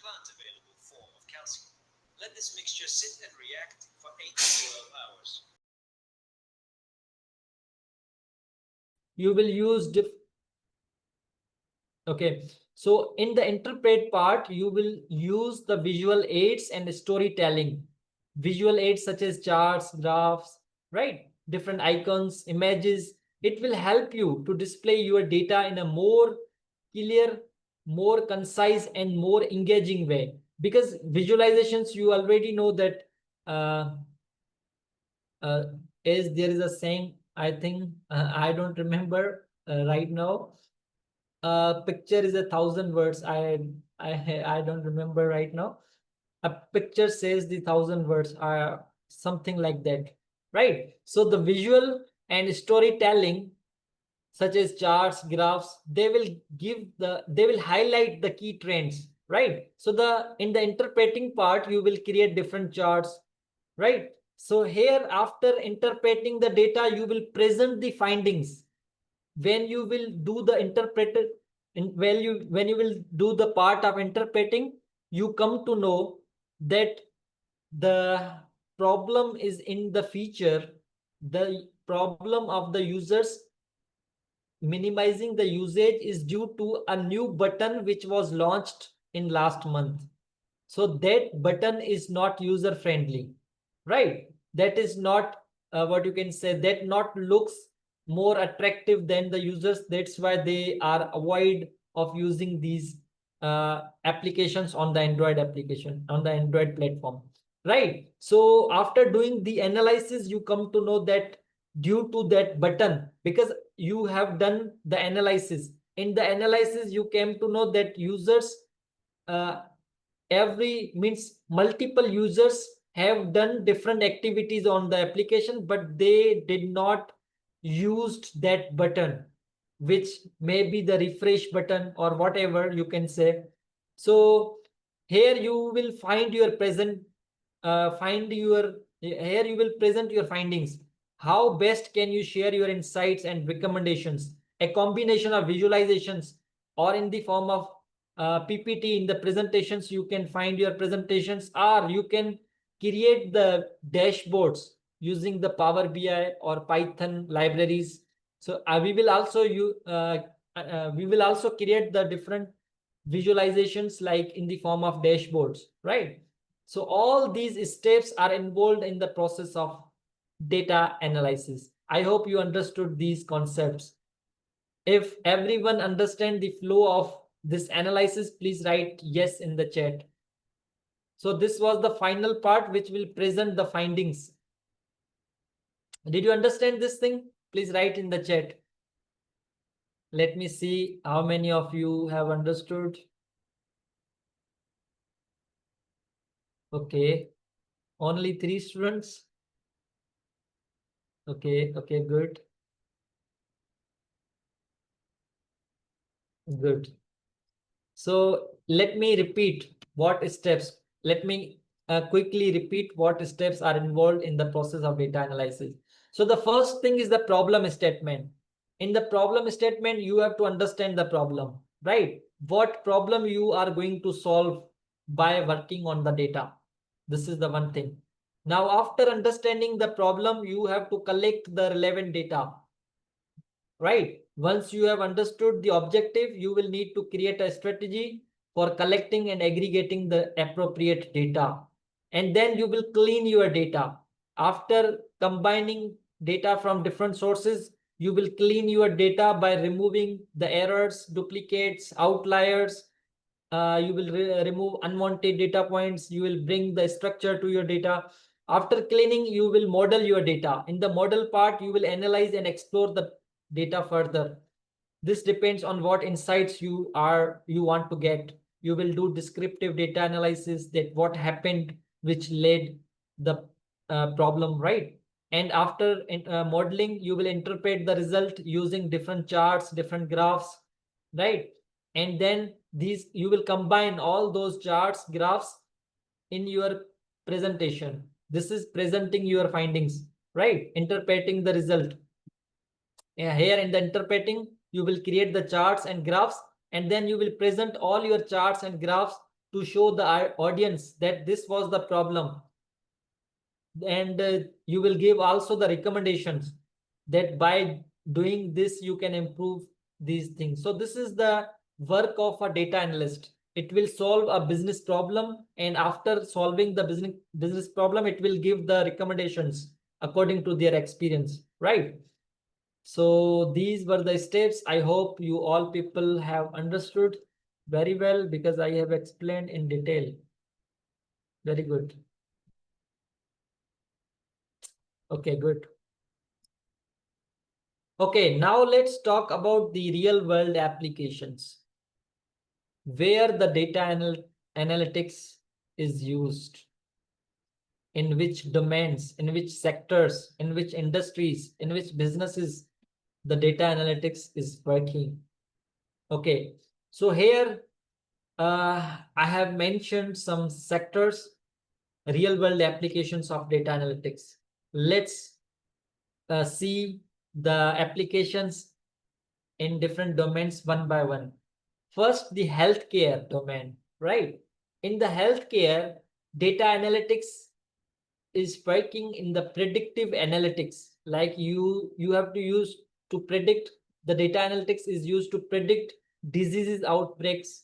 plant available form of calcium. Let this mixture sit and react for 8 to 12 hours. You will use okay, so in the interpret part, you will use the visual aids and storytelling. Visual aids such as charts, graphs, right? Different icons, images. It will help you to display your data in a more clear, more concise, and more engaging way. Because visualizations, you already know that is there is a saying, I think, I don't remember right now. Picture is 1,000 words. I don't remember right now. A picture says the 1,000 words are something like that, right? So the visual and storytelling, such as charts, graphs, they will highlight the key trends, right? So in the interpreting part, you will create different charts, right? So here, after interpreting the data, you will present the findings. When you will do the interpreted, when you will do the part of interpreting, you come to know that the problem is in the feature, the problem of the users minimizing the usage is due to a new button which was launched in last month. So that button is not user friendly, right? That is not what you can say, that not looks more attractive than the users. That's why they are avoid of using these applications on the Android application, on the Android platform, right? So after doing the analysis, you come to know that due to that button, because you have done the analysis. In the analysis, you came to know that users every means multiple users have done different activities on the application, but they did not used that button, which may be the refresh button or whatever you can say. So here you will find your present here you will present your findings. How best can you share your insights and recommendations? A combination of visualizations or in the form of PPT. In the presentations, you can find your presentations, or you can create the dashboards using the Power BI or Python libraries. So we will also create the different visualizations like in the form of dashboards, right? So all these steps are involved in the process of data analysis. I hope you understood these concepts. If everyone understand the flow of this analysis, please write yes in the chat. So this was the final part which will present the findings. Did you understand this thing? Please write in the chat. Let me see how many of you have understood. Okay, only 3 students. Okay, good. Good. So let me repeat what steps. Let me quickly repeat what steps are involved in the process of data analysis. So the first thing is the problem statement. In the problem statement, you have to understand the problem, right? What problem you are going to solve by working on the data. This is the one thing. Now, after understanding the problem, you have to collect the relevant data, right? Once you have understood the objective, you will need to create a strategy for collecting and aggregating the appropriate data. And then you will clean your data. After combining data from different sources, you will clean your data by removing the errors, duplicates, outliers. You will remove unwanted data points. You will bring the structure to your data. After cleaning, you will model your data. In the model part, you will analyze and explore the data further. This depends on what insights you want to get. You will do descriptive data analysis, that what happened which led the problem, right? And after modeling, you will interpret the result using different charts, different graphs, right? And then you will combine all those charts, graphs in your presentation. This is presenting your findings, right? Interpreting the result. Here in the interpreting, you will create the charts and graphs, and then you will present all your charts and graphs to show the audience that this was the problem, and you will give also the recommendations that by doing this you can improve these things. So this is the work of a data analyst. It will solve a business problem, and after solving the business problem, it will give the recommendations according to their experience, right? So these were the steps. I hope you all people have understood very well, because I have explained in detail. Very good. Okay, good. Okay, now let's talk about the real world applications where the data analytics is used, in which domains, in which sectors, in which industries, in which businesses the data analytics is working. Okay, so here I have mentioned some sectors, real world applications of data analytics. Let's see the applications in different domains one by one. First, the healthcare domain, right? In the healthcare, data analytics is working in the predictive analytics. Like you have to use to predict, the data analytics is used to predict diseases outbreaks,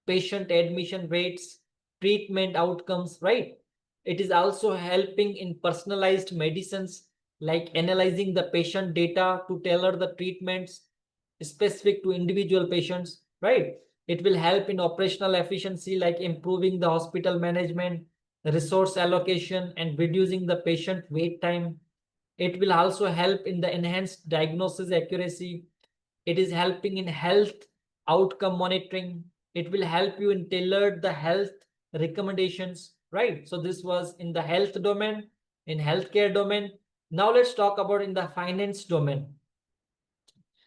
patient admission rates, treatment outcomes, right? It is also helping in personalized medicines, like analyzing the patient data to tailor the treatments specific to individual patients, right? It will help in operational efficiency, like improving the hospital management, resource allocation, and reducing the patient wait time. It will also help in the enhanced diagnosis accuracy. It is helping in health outcome monitoring. It will help you in tailored the health recommendations, right? So this was in the health domain, in healthcare domain. Now let's talk about in the finance domain.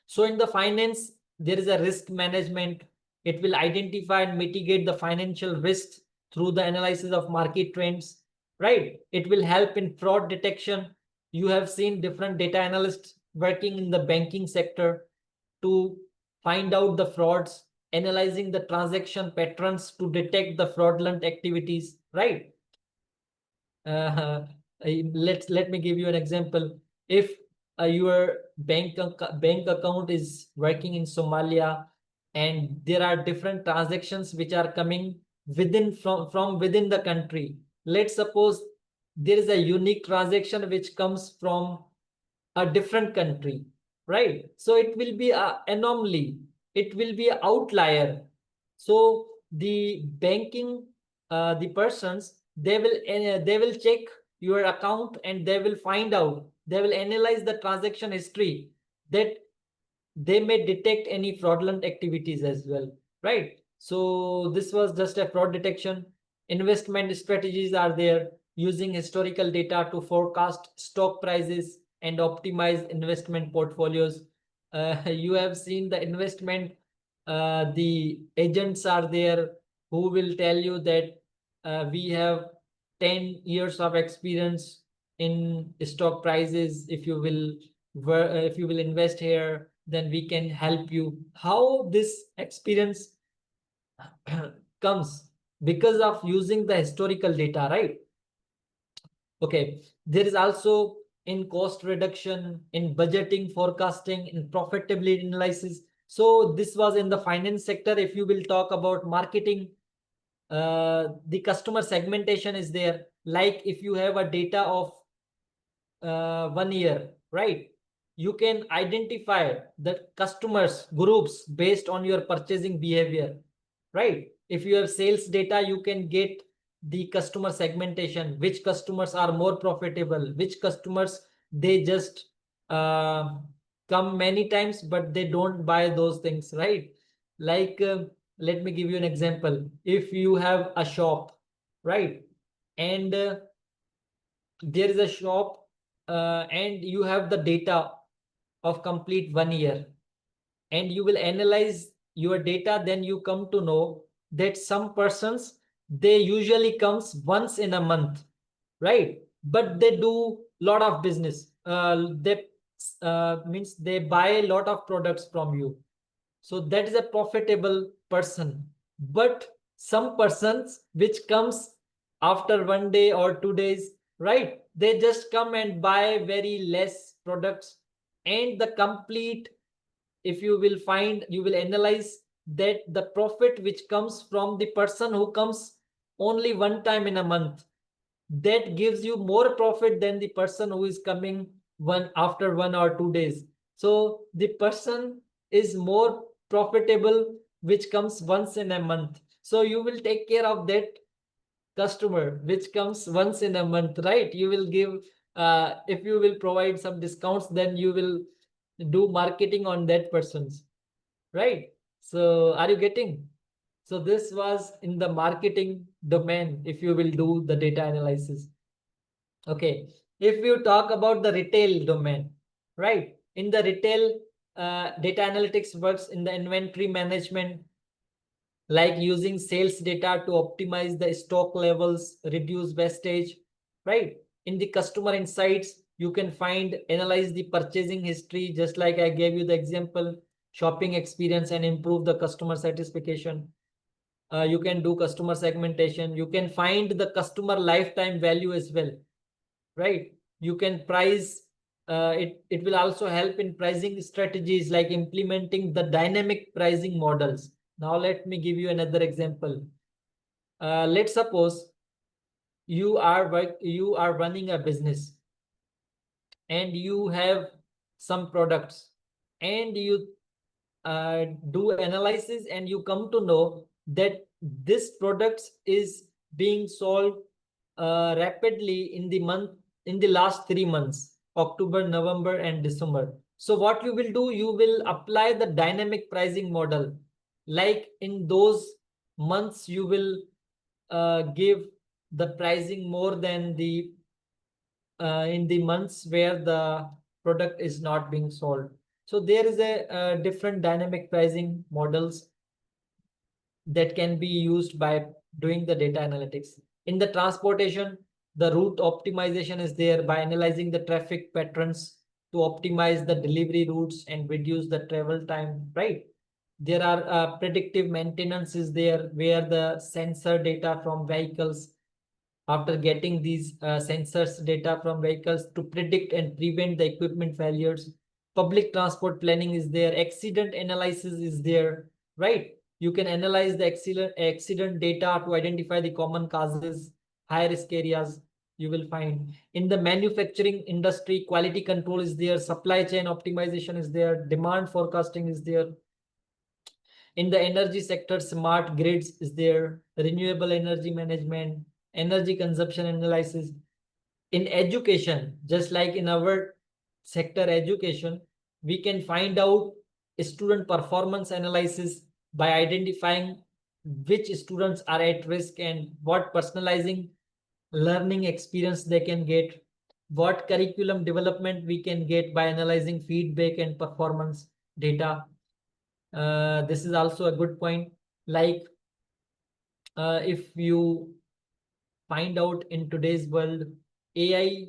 So in the finance, there is a risk management. It will identify and mitigate the financial risks through the analysis of market trends, right? It will help in fraud detection. You have seen different data analysts working in the banking sector to find out the frauds, analyzing the transaction patterns to detect the fraudulent activities, right? uh, let me give you an example. If your bank account is working in Somalia, and there are different transactions which are coming from within the country. Let's suppose there is a unique transaction which comes from a different country, right? So it will be an anomaly, it will be an outlier. So the banking, the persons, they will check your account, and they will find out, they will analyze the transaction history, that they may detect any fraudulent activities as well, right? So this was just a fraud detection. Investment strategies are there, using historical data to forecast stock prices and optimize investment portfolios. You have seen the investment, the agents are there who will tell you that we have 10 years of experience in stock prices. If you will invest here, then we can help you. How this experience comes? Because of using the historical data, right? Okay, there is also in cost reduction, in budgeting, forecasting, in profitability analysis. So this was in the finance sector. If you will talk about marketing, the customer segmentation is there. Like if you have a data of 1 year, right? You can identify the customers groups based on your purchasing behavior, right? If you have sales data, you can get the customer segmentation, which customers are more profitable, which customers they just come many times but they don't buy those things, right? Like let me give you an example. If you have a shop, right, and there is a shop, and you have the data of complete 1 year, and you will analyze your data, then you come to know that some persons, they usually comes once in a month, right? But they do lot of business. They means they buy a lot of products from you. So that is a profitable person. But some persons which comes after 1 day or 2 days, right? They just come and buy very less products, and the complete, if you will find, you will analyze that the profit which comes from the person who comes only one time in a month, that gives you more profit than the person who is coming one after 1 or 2 days. So the person is more profitable which comes once in a month. So you will take care of that customer which comes once in a month, right? You will give, if you will provide some discounts, then you will do marketing on that person's, right? So are you getting? So this was in the marketing domain if you will do the data analysis. Okay, if you talk about the retail domain, right? In the retail, data analytics works in the inventory management, like using sales data to optimize the stock levels, reduce wastage, right? In the customer insights, you can find, analyze the purchasing history, just like I gave you the example, shopping experience, and improve the customer satisfaction. You can do customer segmentation. You can find the customer lifetime value as well, right? You can price, it will also help in pricing strategies like implementing the dynamic pricing models. Now let me give you another example. Let's suppose you are running a business and you have some products, and you do analysis, and you come to know that this product is being sold rapidly in the month, in the last 3 months, October, November, and December. So what you will do, you will apply the dynamic pricing model. Like in those months, you will give the pricing more than the in the months where the product is not being sold. So there is a different dynamic pricing models that can be used by doing the data analytics. In the transportation, the route optimization is there by analyzing the traffic patterns to optimize the delivery routes and reduce the travel time, right? There are predictive maintenance is there, where the sensor data from vehicles, after getting these sensors data from vehicles to predict and prevent the equipment failures. Public transport planning is there, accident analysis is there, right? You can analyze the accident data to identify the common causes, high risk areas. You will find in the manufacturing industry, quality control is there, supply chain optimization is there, demand forecasting is there. In the energy sector, smart grids is there, renewable energy management, energy consumption analysis. In education, just like in our sector education, we can find out student performance analysis by identifying which students are at risk and what personalizing learning experience they can get, what curriculum development we can get by analyzing feedback and performance data. This is also a good point. Like if you find out in today's world, AI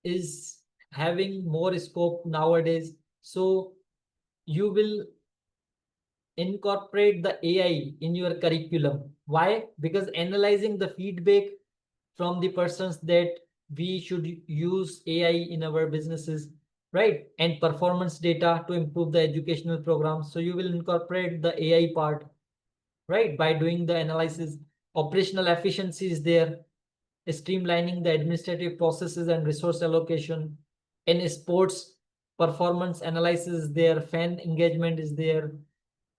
is having more scope nowadays. So you will incorporate the AI in your curriculum. Why? Because analyzing the feedback from the persons that we should use AI in our businesses, right? And performance data to improve the educational programs. So you will incorporate the AI part, right? By doing the analysis. Operational efficiency is there, streamlining the administrative processes and resource allocation. In sports, performance analysis is there, fan engagement is there.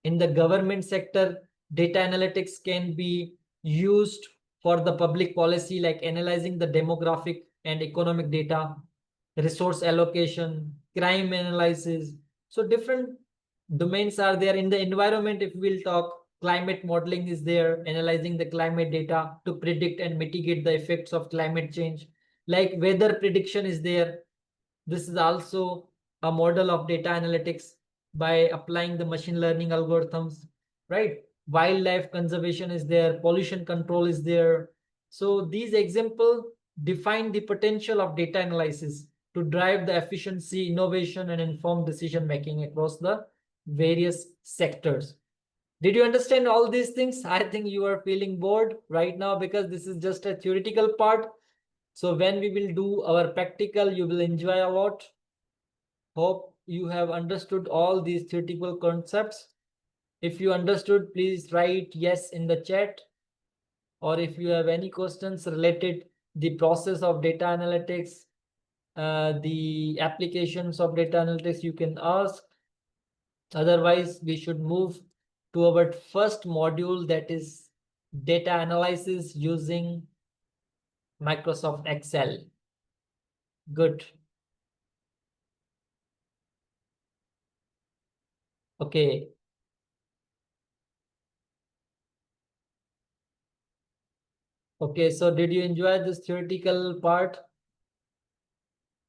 In the government sector, data analytics can be used for the public policy, like analyzing the demographic and economic data, resource allocation, crime analysis. So different domains are there. In the environment, if we'll talk, climate modeling is there, analyzing the climate data to predict and mitigate the effects of climate change. Like weather prediction is there. This is also a model of data analytics by applying the machine learning algorithms, right? Wildlife conservation is there, pollution control is there. So these examples define the potential of data analysis to drive the efficiency, innovation, and informed decision making across the various sectors. Did you understand all these things? I think you are feeling bored right now because this is just a theoretical part. So when we will do our practical, you will enjoy a lot. Hope you have understood all these theoretical concepts. If you understood, please write yes in the chat. Or if you have any questions related the process of data analytics, the applications of data analytics, you can ask. Otherwise, we should move to our first module, that is data analysis using Microsoft Excel. Good. Okay. Okay, so did you enjoy this theoretical part?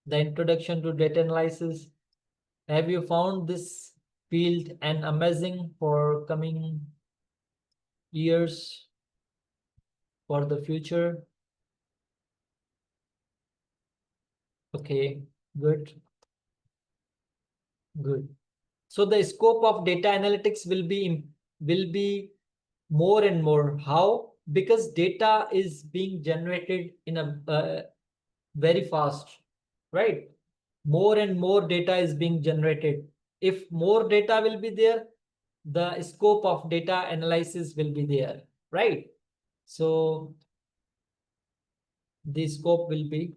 The introduction to data analysis. Have you found this field and amazing for coming years, for the future? Okay, good, good. So the scope of data analytics will be more and more. How? Because data is being generated in a very fast, right? More and more data is being generated. If more data will be there, the scope of data analysis will be there, right? So the scope will be.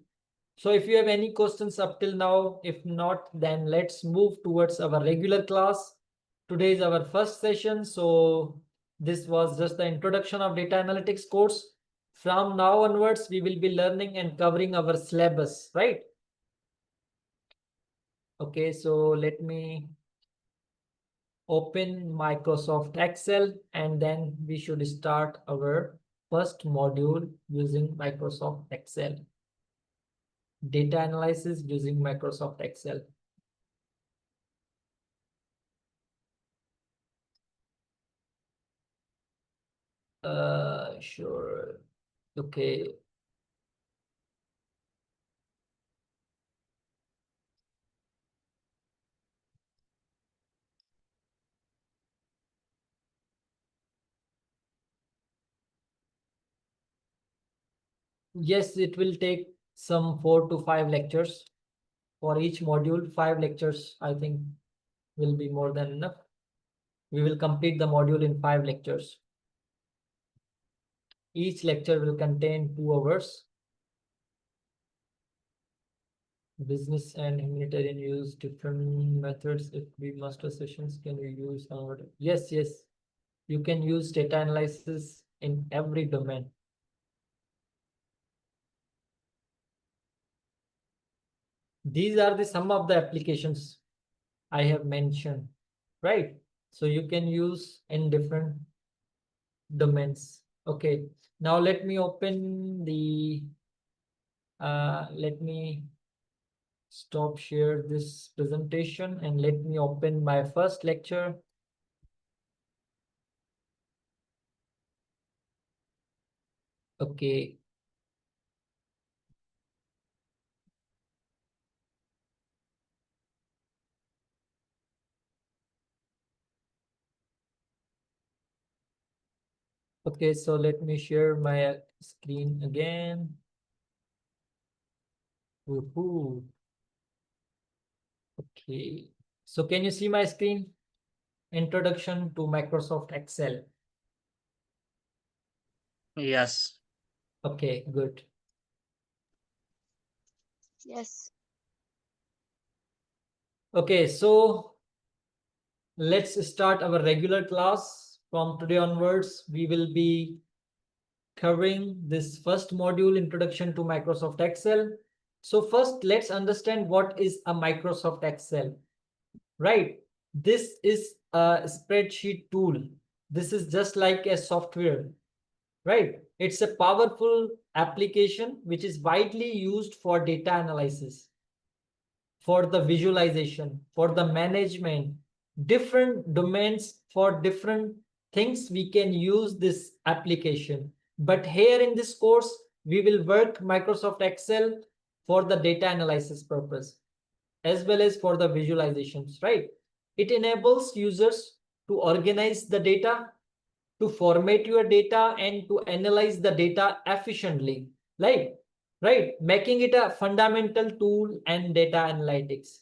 So if you have any questions up till now, if not, then let's move towards our regular class. Today is our first session. So this was just the introduction of data analytics course. From now onwards, we will be learning and covering our syllabus, right? Okay, so let me open Microsoft Excel and then we should start our first module using Microsoft Excel. Data analysis using Microsoft Excel. Sure. Okay. Yes, it will take some 4 to 5 lectures for each module. 5 lectures, I think, will be more than enough. We will complete the module in 5 lectures. Each lecture will contain 2 hours. Business and humanitarian use different methods. If we master sessions, can we use our? Yes, yes. You can use data analysis in every domain. These are the some of the applications I have mentioned, right? So you can use in different domains. Okay, now let me open the let me stop share this presentation and let me open my first lecture. Okay. Okay, so let me share my screen again. Woohoo. Okay, so can you see my screen? Introduction to Microsoft Excel. Yes. Okay, good. Yes. Okay, so let's start our regular class. From today onwards, we will be covering this first module, Introduction to Microsoft Excel. So first, let's understand what is a Microsoft Excel, right? This is a spreadsheet tool. This is just like a software, right? It's a powerful application which is widely used for data analysis, for the visualization, for the management, different domains, for different things we can use this application. But here in this course, we will work Microsoft Excel for the data analysis purpose, as well as for the visualizations, right? It enables users to organize the data, to format your data and to analyze the data efficiently, right? Making it a fundamental tool and data analytics.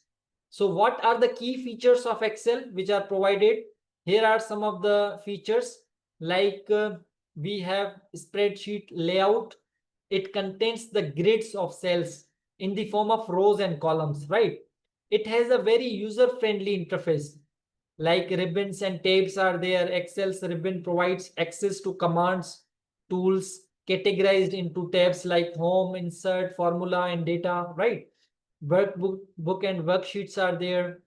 So what are the key features of Excel which are provided? Here are some of the features, like we have spreadsheet layout. It contains the grids of cells in the form of rows and columns, right? It has a very user-friendly interface, like ribbons and tabs are there. Excel's ribbon provides access to commands, tools categorized into tabs like home, insert, formula, and data, right? Book and worksheets are there.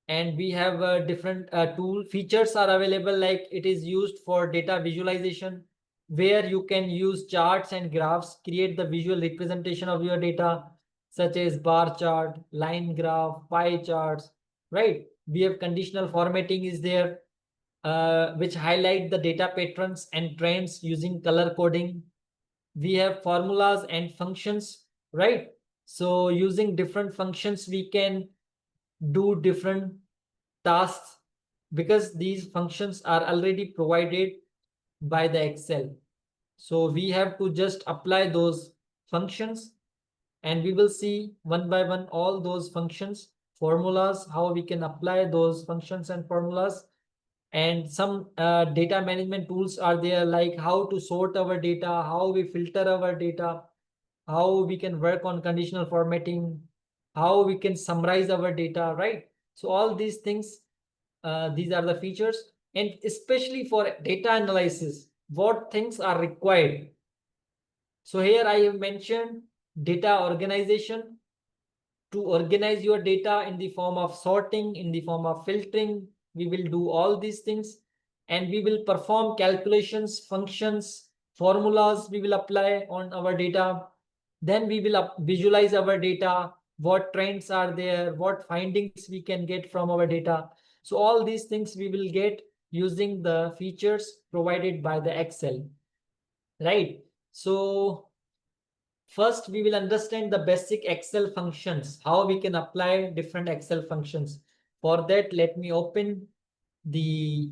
And we have different tool features are available, like it is used for data visualization, where you can use charts and graphs, create the visual representation of your data, such as bar chart, line graph, pie charts, right? We have conditional formatting is there, which highlight the data patterns and trends using color coding. We have formulas and functions, right? So using different functions, we can do different tasks because these functions are already provided by the Excel. So we have to just apply those functions, and we will see one by one all those functions, formulas, how we can apply those functions and formulas. And some data management tools are there, like how to sort our data, how we filter our data, how we can work on conditional formatting, how we can summarize our data, right? So all these things, these are the features. And especially for data analysis, what things are required? So here I have mentioned data organization, to organize your data in the form of sorting, in the form of filtering. We will do all these things, and we will perform calculations, functions, formulas we will apply on our data. Then we will visualize our data, what trends are there, what findings we can get from our data. So all these things we will get using the features provided by the Excel, right? So first, we will understand the basic Excel functions, how we can apply different Excel functions. For that, let me open the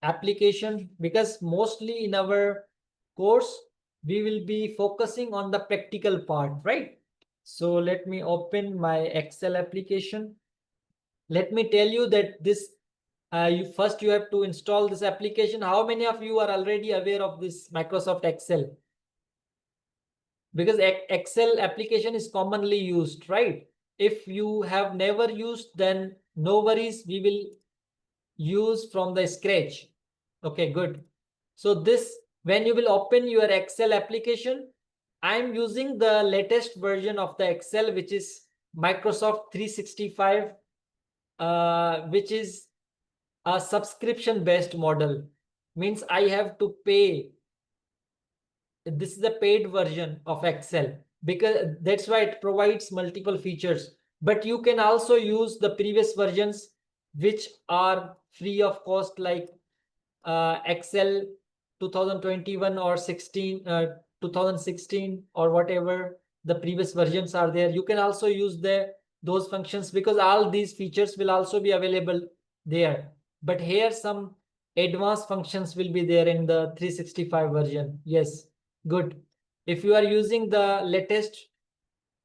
application, because mostly in our course, we will be focusing on the practical part, right? So let me open my Excel application. Let me tell you that this, you have to install this application. How many of you are already aware of this Microsoft Excel? Because Excel application is commonly used, right? If you have never used, then no worries, we will use from the scratch. Okay, good. So this, when you will open your Excel application, I'm using the latest version of the Excel, which is Microsoft 365, which is a subscription based model. Means I have to pay. This is a paid version of Excel, because that's why it provides multiple features. But you can also use the previous versions which are free of cost, like Excel 2021 or 2016 or whatever the previous versions are there. You can also use those functions, because all these features will also be available there. But here some advanced functions will be there in the 365 version. Yes, good. If you are using the latest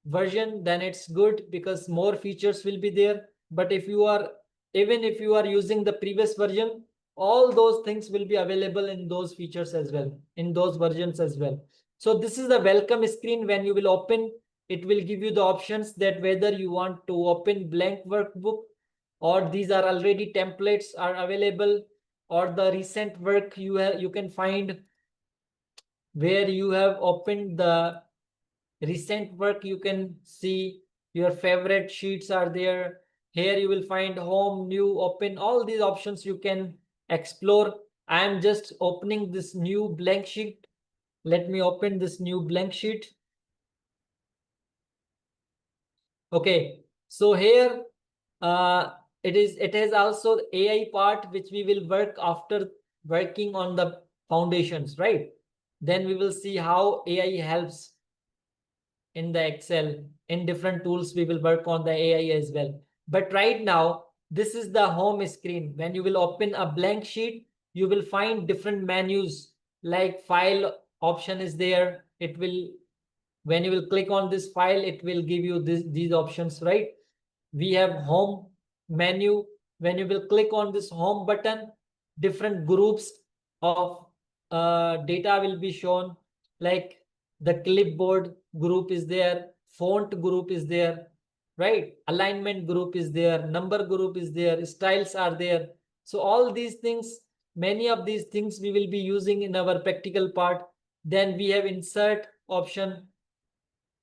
version, then it's good because more features will be there. But even if you are using the previous version, all those things will be available in those features as well, in those versions as well. So this is the welcome screen. When you will open, it will give you the options that whether you want to open blank workbook, or these are already templates are available, or the recent work you can find where you have opened the recent work. You can see your favorite sheets are there. Here you will find home, new, open, all these options you can explore. I am just opening this new blank sheet. Let me open this new blank sheet. Okay, so here it has also AI part, which we will work after working on the foundations, right? Then we will see how AI helps in the Excel. In different tools we will work on the AI as well. But right now, this is the home screen. When you will open a blank sheet, you will find different menus, like file option is there. It will, when you will click on this file, it will give you these options, right? We have home menu. When you will click on this home button, different groups of data will be shown, like the clipboard group is there, font group is there, right? Alignment group is there, number group is there, styles are there. So all these things, many of these things we will be using in our practical part. Then we have insert option.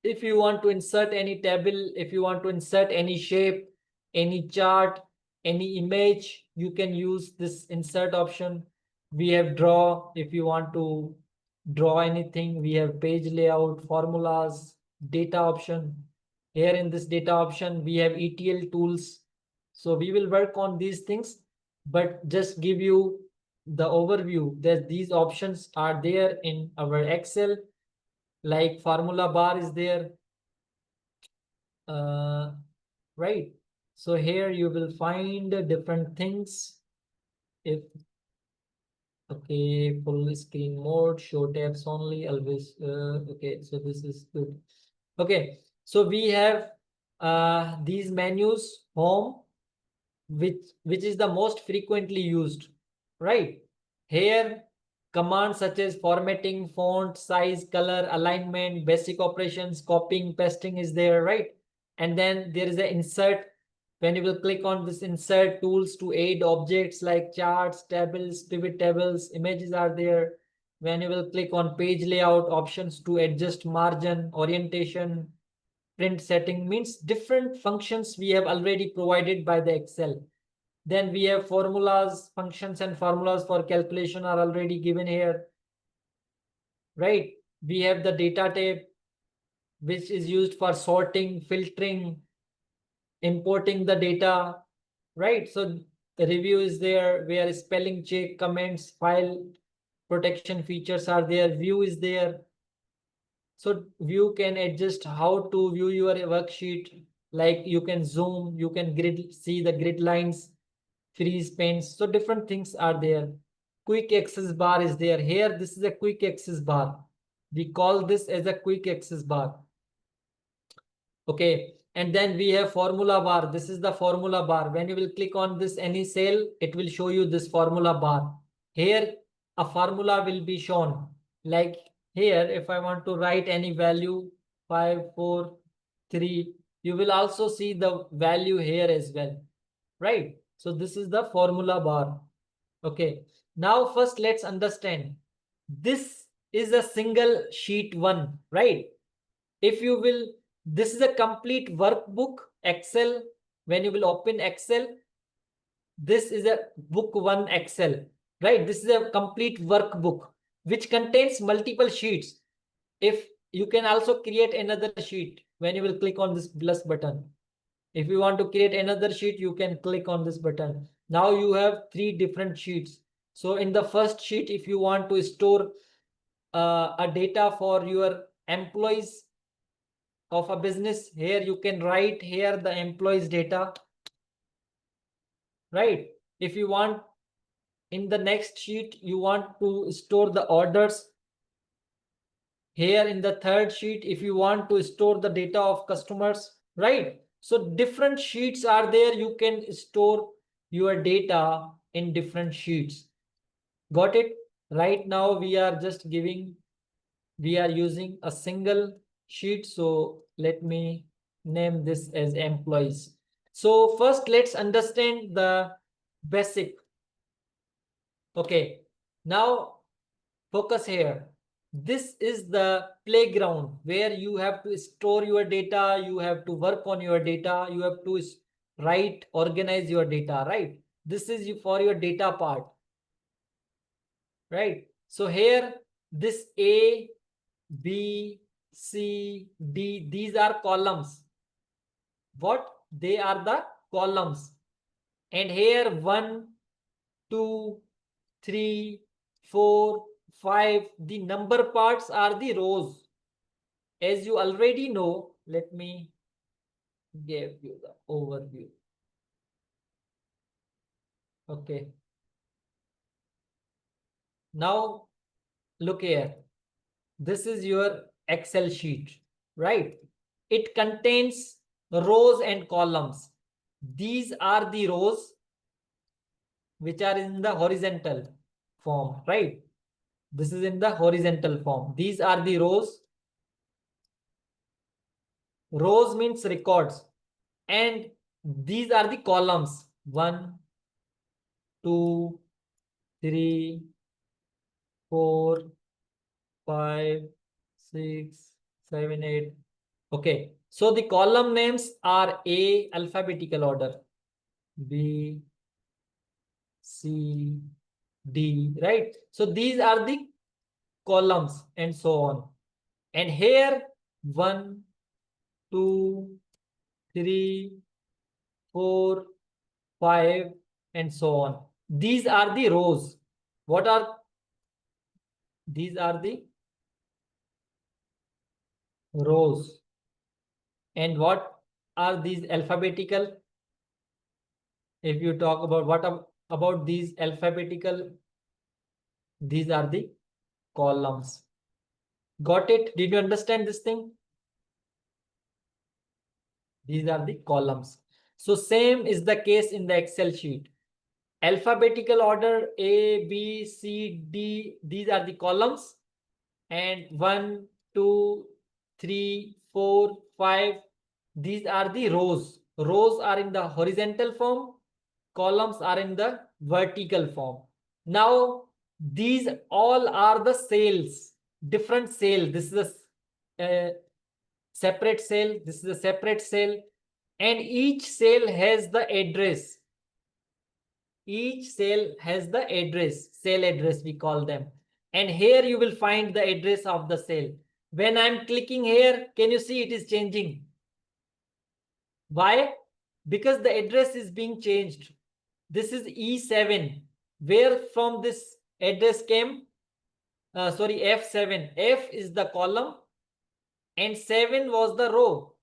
If you want to insert any table, if you want to insert any shape, any chart, any image, you can use this insert option. We have draw. If you want to draw anything, we have page layout, formulas, data option. Here in this data option, we have ETL tools. So we will work on these things, but just give you the overview that these options are there in our Excel. Like formula bar is there, right? So here you will find different things. If okay, full screen mode, show tabs only, always okay, so this is good. Okay, so we have these menus, home, which is the most frequently used, right? Here commands such as formatting, font size, color, alignment, basic operations, copying, pasting is there, right? And then there is an insert. When you will click on this insert tools to aid objects like charts, tables, pivot tables, images are there. When you will click on page layout, options to adjust margin, orientation, print setting, means different functions we have already provided by the Excel. Then we have formulas, functions and formulas for calculation are already given here, right? We have the data tab, which is used for sorting, filtering, importing the data, right? So the review is there, where spelling check, comments, file protection features are there, view is there. So view can adjust how to view your worksheet, like you can zoom, you can see the grid lines, freeze panes. So different things are there. Quick access bar is there. Here, this is a quick access bar. We call this as a quick access bar. Okay. And then we have formula bar. This is the formula bar. When you will click on this any cell, it will show you this formula bar. Here, a formula will be shown. Like here, if I want to write any value, 5, 4, 3, you will also see the value here as well, right? So this is the formula bar. Okay. Now first let's understand. This is a single sheet one, right? If you will, this is a complete workbook, Excel. When you will open Excel, this is a book one Excel, right? This is a complete workbook which contains multiple sheets. If you can also create another sheet when you will click on this plus button. If you want to create another sheet, you can click on this button. Now you have 3 different sheets. So in the first sheet, if you want to store a data for your employees of a business, here you can write here the employees data, right? If you want in the next sheet, you want to store the orders. Here in the third sheet, if you want to store the data of customers, right? So different sheets are there. You can store your data in different sheets. Got it? Right now we are just we are using a single sheet. So let me name this as employees. So first let's understand the basic. Okay. Now focus here. This is the playground where you have to store your data, you have to work on your data, you have to write, organize your data, right? This is for your data part, right? So here, this A, B, C, D, these are columns. What? They are the columns. And here 1, 2, 3, 4, 5, the number parts are the rows. As you already know, let me give you the overview. Okay. Now look here. This is your Excel sheet, right? It contains rows and columns. These are the rows which are in the horizontal form, right? This is in the horizontal form. These are the rows. Rows means records. And these are the columns. 1, 2, 3, 4, 5, 6, 7, 8. Okay. So the column names are A, alphabetical order. B, C, D, right? So these are the columns and so on. And here 1, 2, 3, 4, 5, and so on. These are the rows. What are these? Are the rows. And what are these alphabetical? If you talk about about these alphabetical, these are the columns. Got it? Did you understand this thing? These are the columns. So same is the case in the Excel sheet. Alphabetical order A, B, C, D, these are the columns. And 1, 2, 3, 4, 5, these are the rows. Rows are in the horizontal form, columns are in the vertical form. Now these all are the cells, different cell. This is a separate cell, this is a separate cell, and each cell has the address. Each cell has the address, cell address we call them. And here you will find the address of the cell. When I'm clicking here, can you see it is changing? Why? Because the address is being changed. This is E7. Where from this address came? Sorry, F7. F is the column and 7 was the row.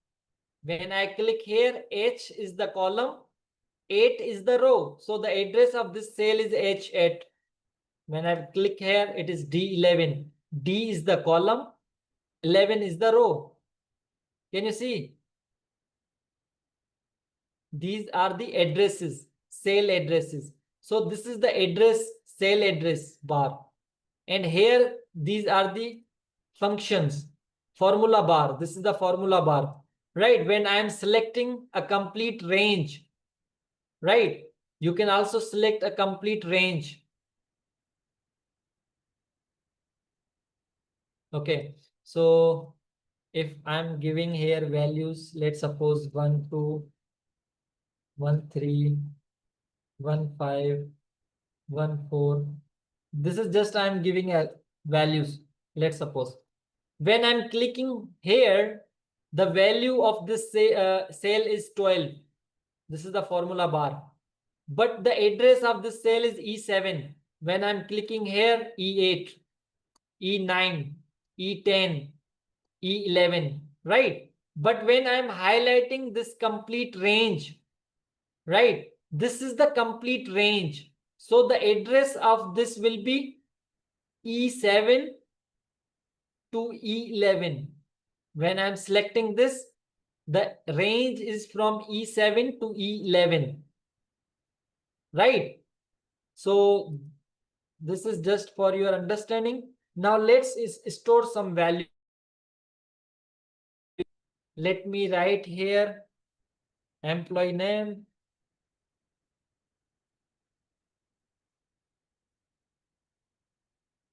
When I click here, H is the column, 8 is the row. So the address of this cell is H8. When I click here, it is D11. D is the column, 11 is the row. Can you see? These are the addresses, cell addresses. So this is the address, cell address bar. And here, these are the functions, formula bar. This is the formula bar, right? When I am selecting a complete range, right? You can also select a complete range. Okay. So if I'm giving here values, let's suppose 1, 2, 1, 3, 1, 5, 1, 4. This is just I'm giving a values. Let's suppose when I'm clicking here, the value of this cell is 12. This is the formula bar. But the address of this cell is E7. When I'm clicking here, E8, E9, E10, E11, right? But when I'm highlighting this complete range, right? This is the complete range. So the address of this will be E7 to E11. When I'm selecting this, the range is from E7 to E11, right? So this is just for your understanding. Now let's store some value. Let me write here employee name.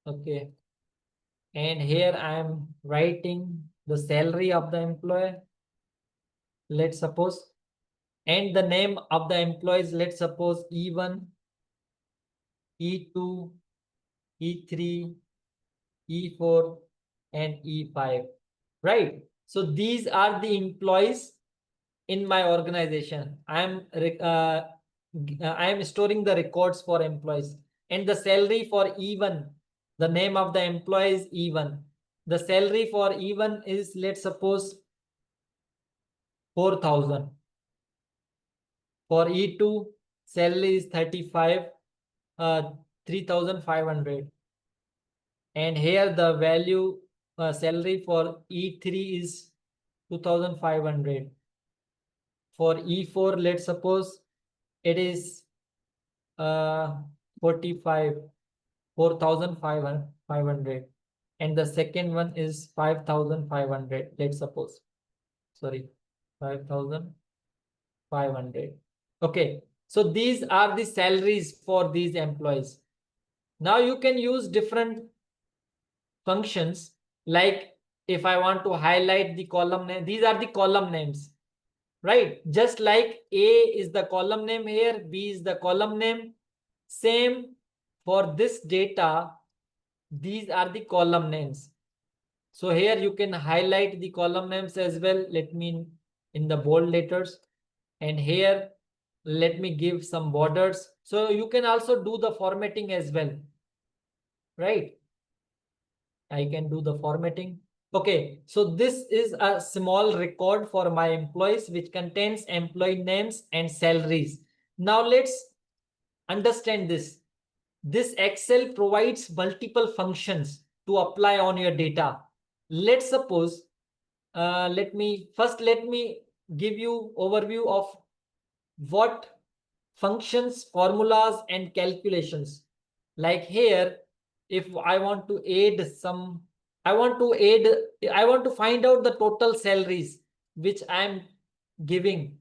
Okay. And here I am writing the salary of the employee. Let's suppose. And the name of the employees, let's suppose E1, E2, E3, E4, and E5. Right? So these are the employees in my organization. I am storing the records for employees, and the salary for E1, the name of the employee is E1. The salary for E1 is, let's suppose, 4,000. For E2, salary is 35, 3,500. And here the value salary for E3 is 2500. For E4, let's suppose it is 45 4,500, and the second one is 5,500, let's suppose. Sorry, 5,500. Okay, so these are the salaries for these employees. Now you can use different functions, like if I want to highlight the column name, these are the column names, right? Just like A is the column name here, B is the column name. Same for this data, these are the column names. So here you can highlight the column names as well. Let me in the bold letters, and here let me give some borders. So you can also do the formatting as well, right? I can do the formatting. Okay, so this is a small record for my employees which contains employee names and salaries. Now let's understand this. This Excel provides multiple functions to apply on your data. Let's suppose, let me give you overview of what functions, formulas, and calculations. Like here, if I want to add some, I want to find out the total salaries which I am giving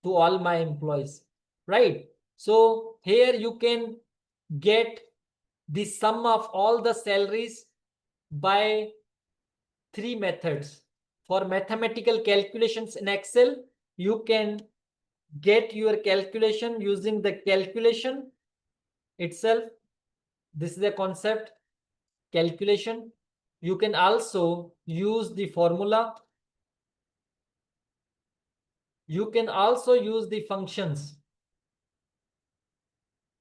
to all my employees, right? So here you can get the sum of all the salaries by three methods. For mathematical calculations in Excel, you can get your calculation using the calculation itself. This is a concept, calculation. You can also use the formula. You can also use the functions.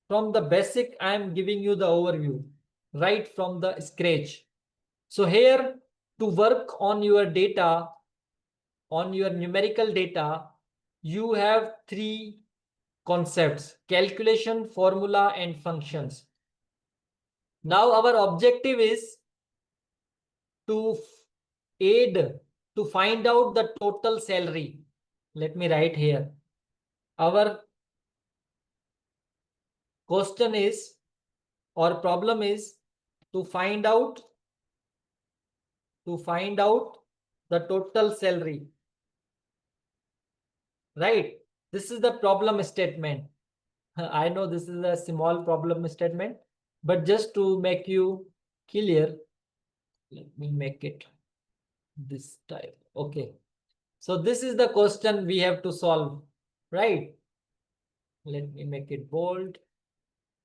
From the basic, I am giving you the overview right from the scratch. So here, to work on your data, on your numerical data, you have three concepts: calculation, formula, and functions. Now our objective is to aid to find out the total salary. Let me write here. Our question is, or problem is, to find out the total salary, right? This is the problem statement. I know this is a small problem statement, but just to make you clear, let me make it this type. Okay, so this is the question we have to solve, right? Let me make it bold.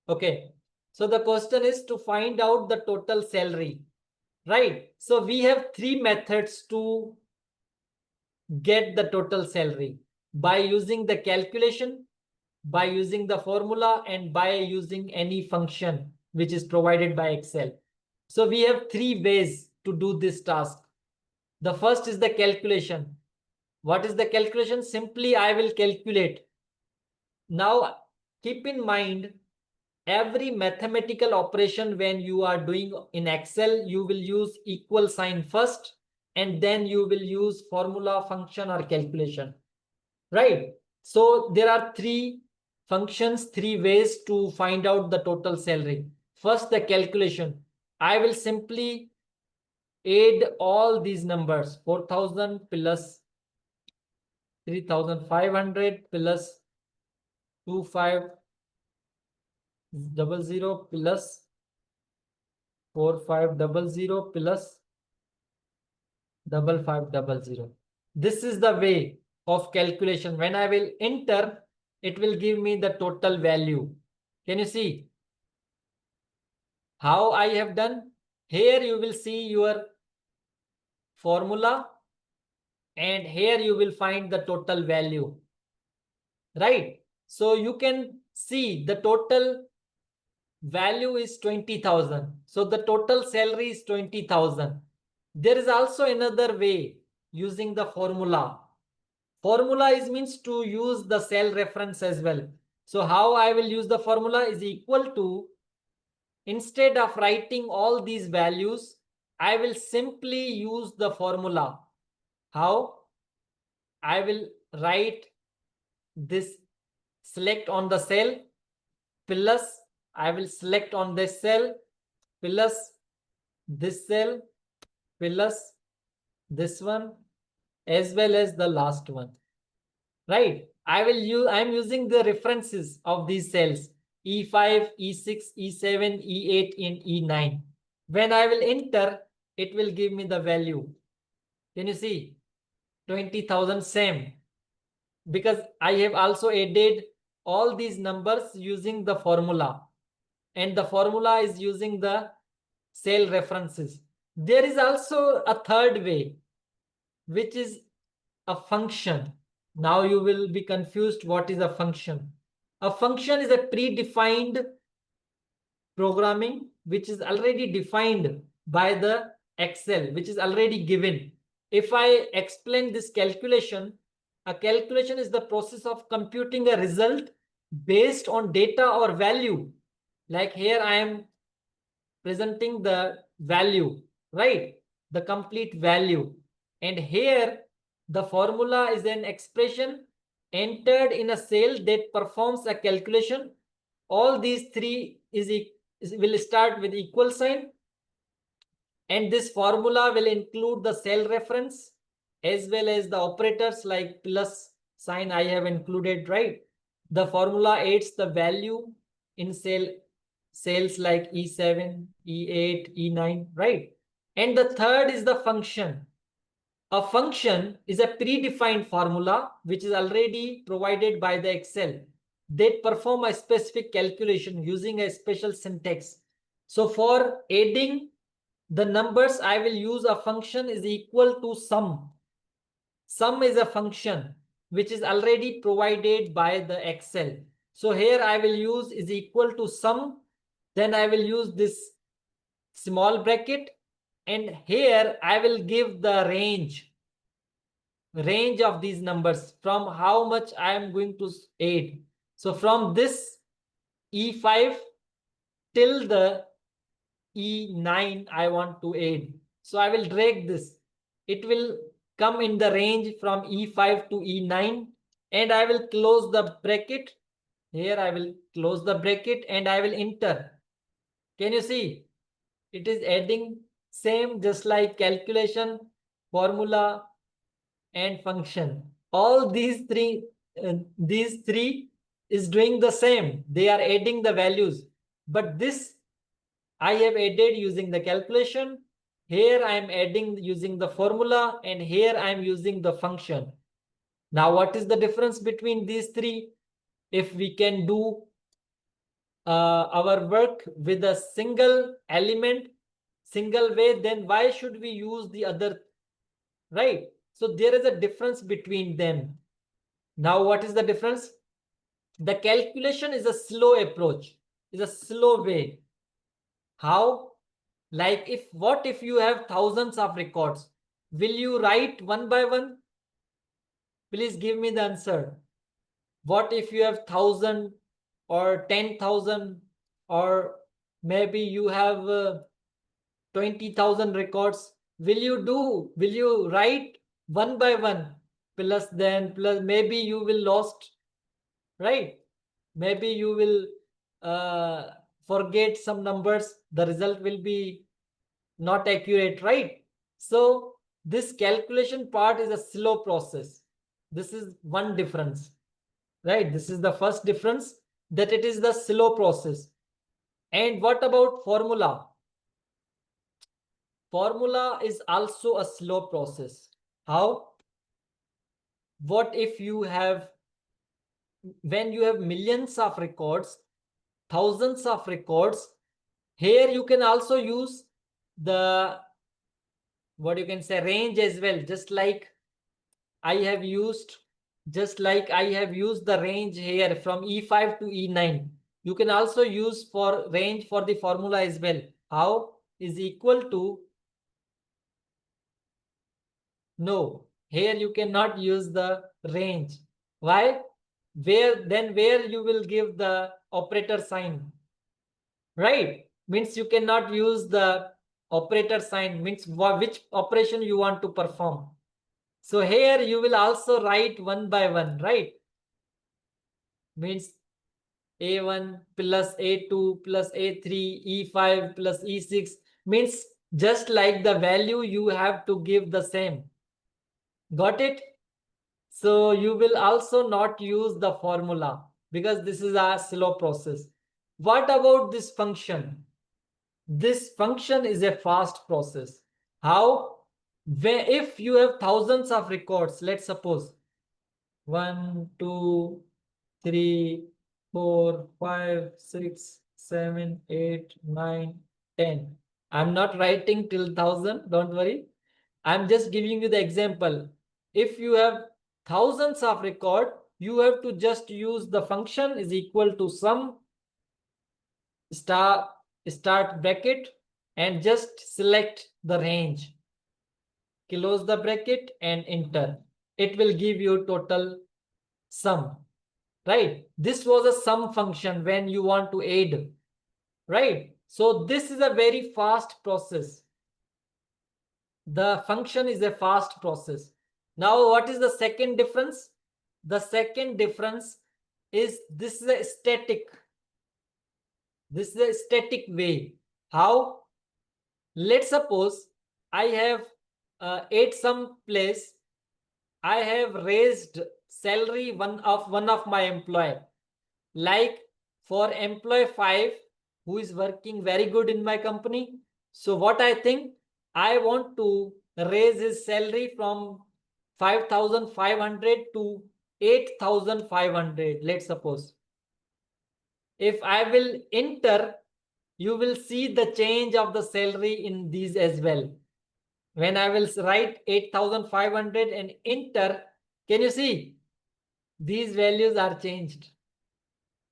Okay, so the question is to find out the total salary, right? So we have three methods to get the total salary: by using the calculation, by using the formula, and by using any function which is provided by Excel. So we have three ways to do this task. The first is the calculation. What is the calculation? Simply I will calculate. Now keep in mind, every mathematical operation when you are doing in Excel, you will use equal sign first, and then you will use formula, function, or calculation, right? So there are three functions, three ways to find out the total salary. First, the calculation. I will simply add all these numbers: 4,000 plus 3,500 plus 2,500 plus 4,500 plus 5,500. This is the way of calculation. When I will enter, it will give me the total value. Can you see how I have done? Here you will see your formula, and here you will find the total value, right? So you can see the total value is 20,000. So the total salary is 20,000. There is also another way using the formula. Formula is means to use the cell reference as well. So how I will use the formula is equal to instead of writing all these values, I will simply use the formula. How? I will write this, select on the cell, plus I will select on this cell, plus this cell, plus this one, as well as the last one. Right? I am using the references of these cells E5, E6, E7, E8, and E9. When I will enter, it will give me the value. Can you see? 20,000 same. Because I have also added all these numbers using the formula. And the formula is using the cell references. There is also a third way, which is a function. Now you will be confused what is a function. A function is a predefined programming which is already defined by the Excel, which is already given. If I explain this calculation, a calculation is the process of computing a result based on data or value. Like here I am presenting the value, right? The complete value. And here the formula is an expression entered in a cell that performs a calculation. All these three will start with equal sign. And this formula will include the cell reference as well as the operators like plus sign I have included, right? The formula adds the value in cells like E7, E8, E9, right? And the third is the function. A function is a predefined formula which is already provided by the Excel that perform a specific calculation using a special syntax. So for adding the numbers, I will use a function is equal to sum. Sum is a function which is already provided by the Excel. So here I will use is equal to sum. Then I will use this small bracket. And here I will give the range of these numbers from how much I am going to add. So from this E5 till the E9 I want to add. So I will drag this. It will come in the range from E5 to E9 and I will close the bracket. Here I will close the bracket and I will enter. Can you see? It is adding same just like calculation, formula and function. All these three is doing the same. They are adding the values. But this I have added using the calculation. Here I am adding using the formula and here I am using the function. Now what is the difference between these three? If we can do our work with a single element, single way, then why should we use the other, right? So there is a difference between them. Now what is the difference? The calculation is a slow approach, is a slow way. How? Like what if you have thousands of records? Will you write one by one? Please give me the answer. What if you have 1,000 or 10,000 or maybe you have 20,000 records? Will you write one by one? Plus maybe you will lost, right? Maybe you will forget some numbers. The result will be not accurate, right? So this calculation part is a slow process. This is one difference, right? This is the first difference, that it is the slow process. And what about formula? Formula is also a slow process. How? What if you have, when you have millions of records, thousands of records, here you can also use the, what you can say, range as well, just like I have used the range here from E5 to E9. You can also use for range for the formula as well. How? Is equal to, no, here you cannot use the range. Why? Where you will give the operator sign, right? means you cannot use the operator sign, means which operation you want to perform. So here you will also write one by one, right? Means A1 plus A2 plus A3, E5 plus E6, means just like the value you have to give the same. Got it? So you will also not use the formula because this is a slow process. What about this function? This function is a fast process. How? If you have thousands of records, let's suppose 1, 2, 3, 4, 5, 6, 7, 8, 9, 10. I'm not writing till 1000, don't worry. I'm just giving you the example. If you have thousands of record, you have to just use the function is equal to sum start bracket and just select the range. Close the bracket and enter. It will give you total sum. Right? This was a sum function when you want to add. Right? So this is a very fast process. The function is a fast process. Now, what is the second difference? The second difference is this is a static. This is a static way. How? Let's suppose I have at some place, I have raised salary one of my employee. Like for employee 5 who is working very good in my company. So what I think, I want to raise his salary from 5,500 to 8,500, let's suppose. If I will enter, you will see the change of the salary in these as well. When I will write 8,500 and enter, can you see? These values are changed.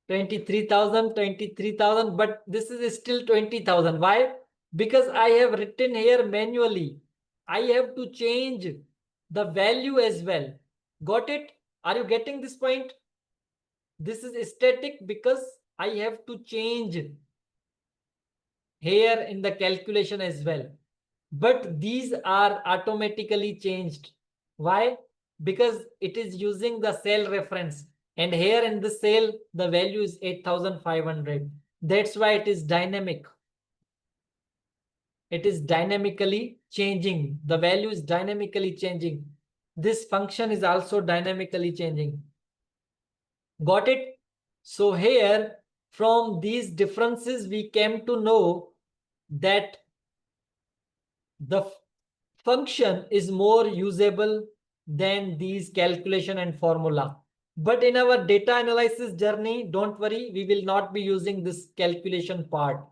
23,000, 23,000, but this is still 20,000. Why? Because I have written here manually. I have to change the value as well. Got it? Are you getting this point? This is static because I have to change here in the calculation as well. But these are automatically changed. Why? Because it is using the cell reference. And here in the cell, the value is 8,500. That's why it is dynamic. It is dynamically changing. The value is dynamically changing. This function is also dynamically changing. Got it? So here, from these differences, we came to know that the function is more usable than these calculation and formula. But in our data analysis journey, don't worry, we will not be using this calculation part.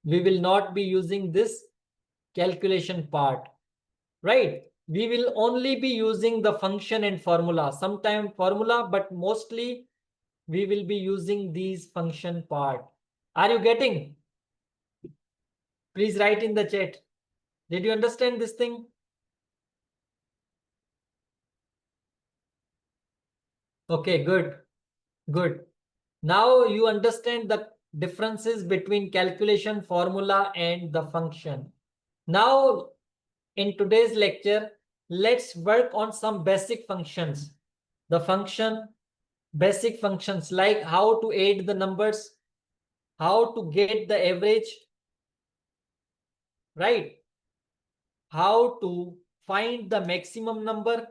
We will not be using this calculation part, right? We will only be using the function and formula, sometime formula, but mostly we will be using these function part. Are you getting? Please write in the chat. Did you understand this thing? Okay, good. Good. Now you understand the differences between calculation formula and the function. Now, in today's lecture, let's work on some basic functions. The basic functions like how to add the numbers, how to get the average, right? How to find the maximum number,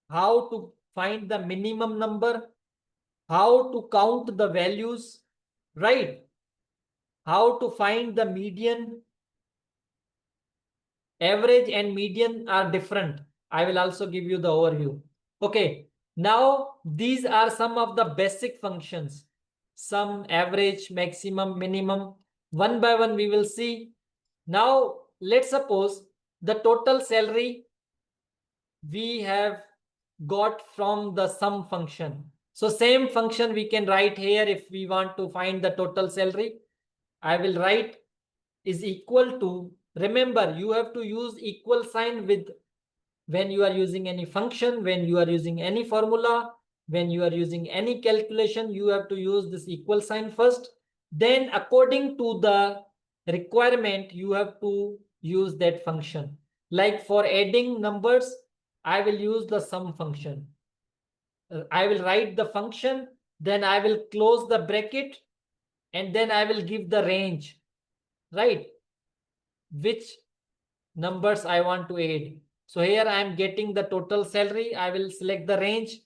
how to find the minimum number, how to count the values, right? How to find the median. Average and median are different. I will also give you the overview. Okay, now these are some of the basic functions. Sum, average, maximum, minimum. One by one we will see. Now let's suppose the total salary we have got from the sum function. So same function we can write here if we want to find the total salary. I will write is equal to, remember you have to use equal sign with when you are using any function, when you are using any formula, when you are using any calculation, you have to use this equal sign first. Then according to the requirement, you have to use that function. Like for adding numbers, I will use the sum function. I will write the function, then I will close the bracket, and then I will give the range, right? Which numbers I want to add. So here I am getting the total salary. I will select the range,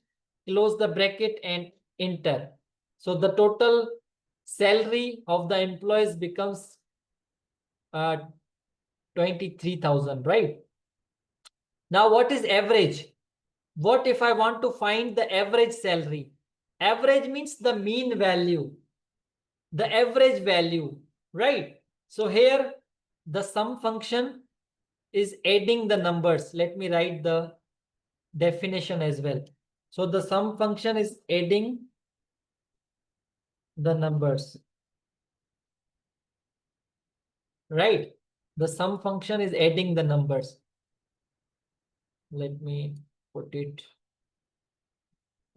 close the bracket, and enter. So the total salary of the employees becomes 23,000, right? Now, what is average? What if I want to find the average salary? Average means the mean value, the average value, right? So here the sum function is adding the numbers. Let me write the definition as well. So the sum function is adding the numbers, right? The sum function is adding the numbers. Let me put it,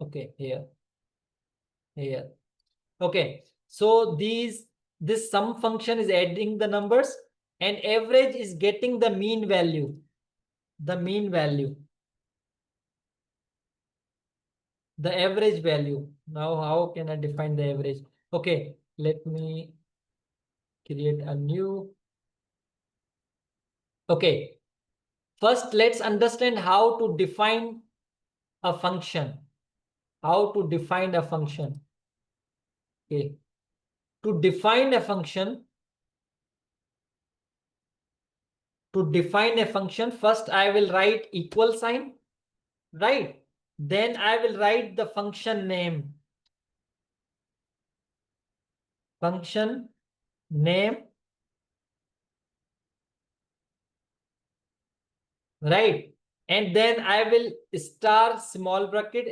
okay, here. Okay, so this sum function is adding the numbers, and average is getting the mean value, the average value. Now how can I define the average? Okay, let me create a new. Okay, first let's understand how to define a function. How to define a function. Okay, to define a function, first I will write equal sign, right? Then I will write the function name. Function name, right? And then I will start small bracket,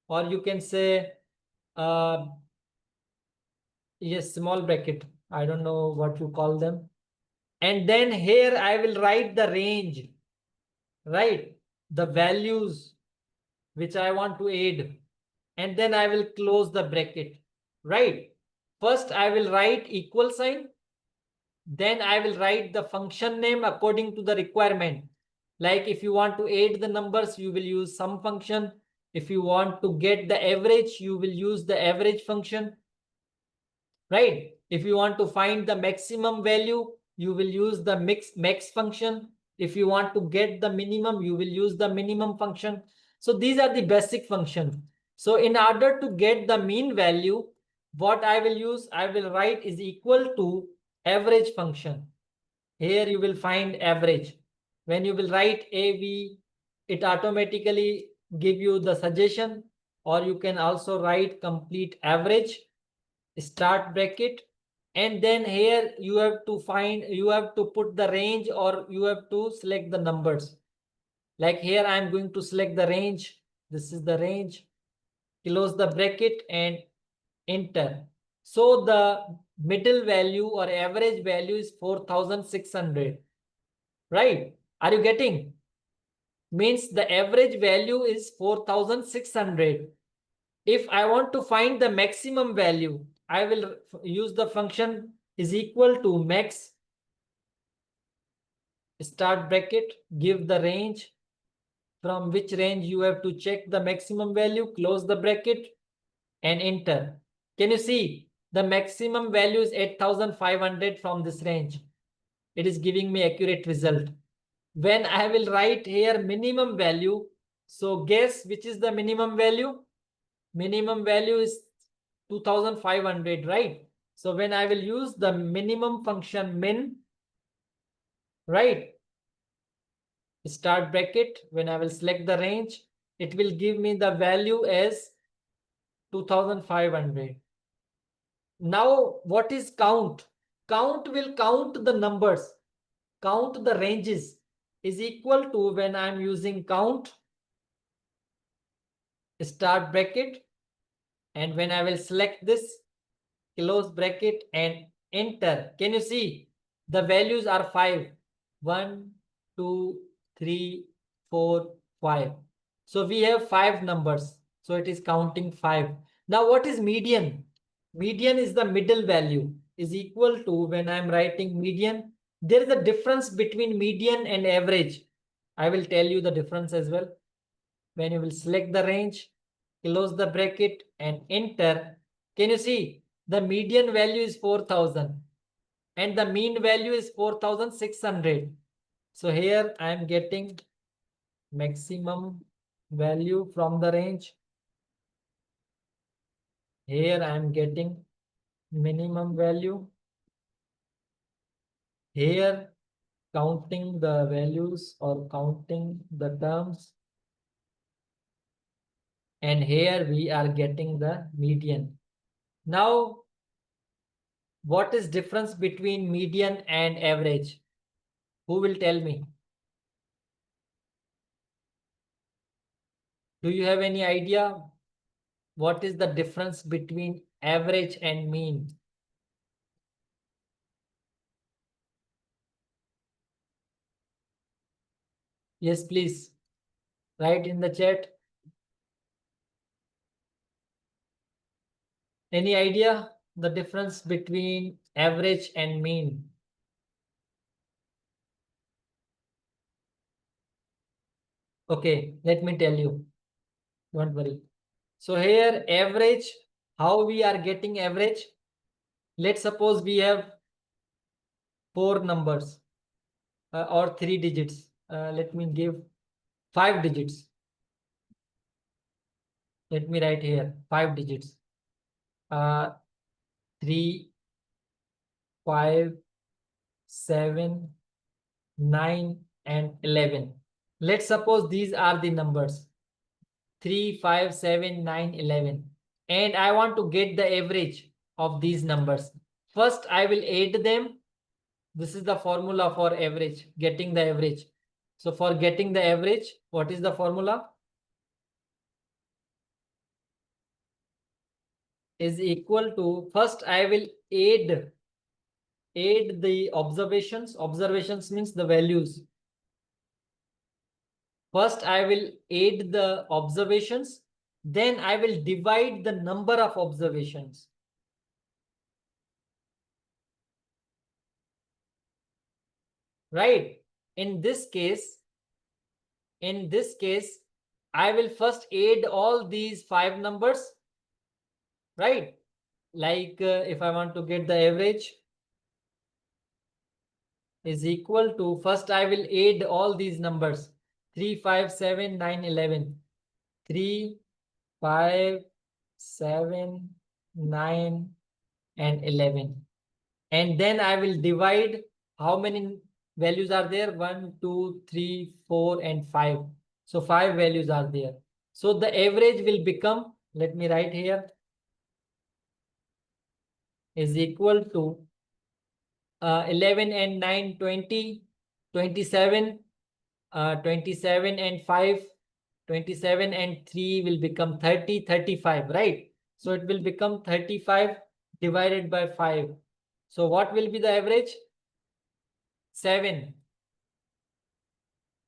or you can say, yes, small bracket. I don't know what you call them. And then here I will write the range, right? The values which I want to add. And then I will close the bracket, right? First I will write equal sign. Then I will write the function name according to the requirement. Like if you want to add the numbers, you will use sum function. If you want to get the average, you will use the average function, right? If you want to find the maximum value, you will use the max function. If you want to get the minimum, you will use the minimum function. So these are the basic functions. So in order to get the mean value, what I will use, I will write is equal to average function. Here you will find average. When you will write AV, it automatically give you the suggestion, or you can also write complete average, start bracket, and then here you have to put the range, or you have to select the numbers. Like here I am going to select the range. This is the range. Close the bracket and enter. So the middle value or average value is 4,600, right? Are you getting? Means the average value is 4,600. If I want to find the maximum value, I will use the function is equal to max, start bracket, give the range, from which range you have to check the maximum value, close the bracket and enter. Can you see the maximum value is 8,500 from this range? It is giving me accurate result. When I will write here minimum value, so guess which is the minimum value? Minimum value is 2,500, right? So when I will use the minimum function min, right? Start bracket, when I will select the range, it will give me the value as 2,500. Now what is count? Count will count the numbers, count the ranges, is equal to, when I'm using count, start bracket, and when I will select this, close bracket and enter. Can you see the values are 5? 1, 2, 3, 4, 5. So we have 5 numbers. So it is counting 5. Now what is median? Median is the middle value, is equal to, when I'm writing median, there is a difference between median and average. I will tell you the difference as well. When you will select the range, close the bracket and enter, can you see the median value is 4,000 and the mean value is 4,600. So here I am getting maximum value from the range. Here I am getting minimum value. Here counting the values or counting the terms. And here we are getting the median. Now, what is difference between median and average? Who will tell me? Do you have any idea what is the difference between average and mean? Yes, please write in the chat. Any idea the difference between average and mean? Okay, let me tell you. Don't worry. So here average, how we are getting average? Let's suppose we have 4 numbers or 3 digits. Let me give 5 digits. Let me write here 5 digits. 3, 5, 7, 9 and 11. Let's suppose these are the numbers 3, 5, 7, 9, 11. And I want to get the average of these numbers. First, I will add them. This is the formula for average, getting the average. So for getting the average, what is the formula? Is equal to, first I will add the observations. Observations means the values. First I will add the observations, then I will divide the number of observations. Right? In this case, I will first add all these 5 numbers. Right? Like if I want to get the average, is equal to, first I will add all these numbers 3, 5, 7, 9, 11. 3, 5, 7, 9 and 11. And then I will divide how many values are there? 1, 2, 3, 4 and 5. So 5 values are there. So the average will become, let me write here, is equal to 11 and 9, 20, 27, 27 and 5, 27 and 3 will become 30, 35, right? So it will become 35 divided by 5. So what will be the average? 7,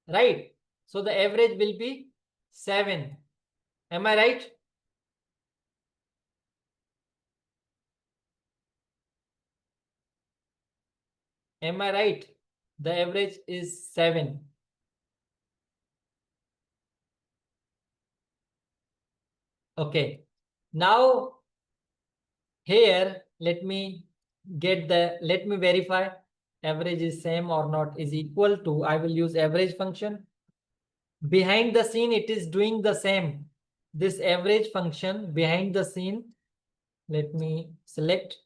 right? So the average will be 7. Am I right? Am I right? The average is 7. Okay. Now here, let me verify average is same or not. Is equal to, I will use average function. Behind the scene, it is doing the same. This average function behind the scene, let me select,